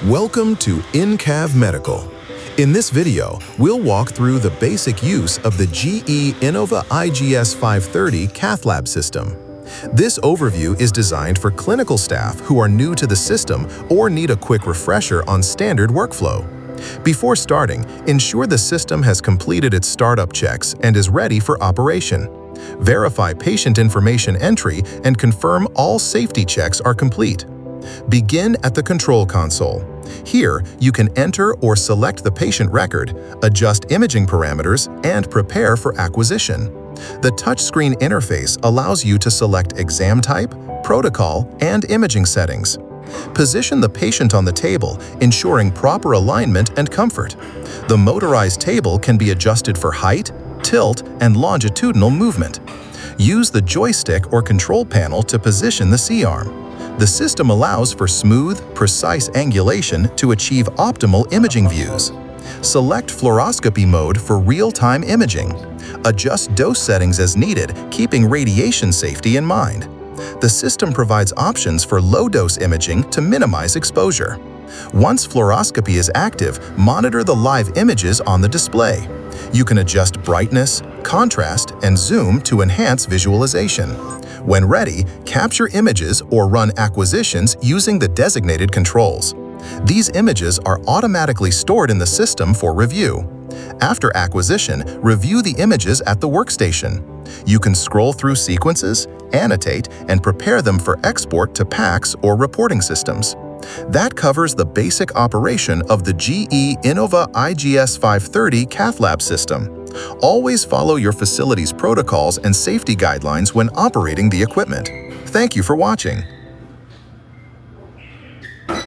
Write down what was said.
Welcome to Cath Medical. In this video, we'll walk through the basic use of the GE Innova IGS 530 Cath lab system. This overview is designed for clinical staff who are new to the system or need a quick refresher on standard workflow. Before starting, ensure the system has completed its startup checks and is ready for operation. Verify patient information entry and confirm all safety checks are complete. Begin at the control console. Here, you can enter or select the patient record, adjust imaging parameters, and prepare for acquisition. The touchscreen interface allows you to select exam type, protocol, and imaging settings. Position the patient on the table, ensuring proper alignment and comfort. The motorized table can be adjusted for height, tilt, and longitudinal movement. Use the joystick or control panel to position the C-arm. The system allows for smooth, precise angulation to achieve optimal imaging views. Select fluoroscopy mode for real-time imaging. Adjust dose settings as needed, keeping radiation safety in mind. The system provides options for low-dose imaging to minimize exposure. Once fluoroscopy is active, monitor the live images on the display. You can adjust brightness, contrast, and zoom to enhance visualization. When ready, capture images or run acquisitions using the designated controls. These images are automatically stored in the system for review. After acquisition, review the images at the workstation. You can scroll through sequences, annotate, and prepare them for export to PACS or reporting systems. That covers the basic operation of the GE Innova IGS 530 Cath lab system. Always follow your facility's protocols and safety guidelines when operating the equipment. Thank you for watching.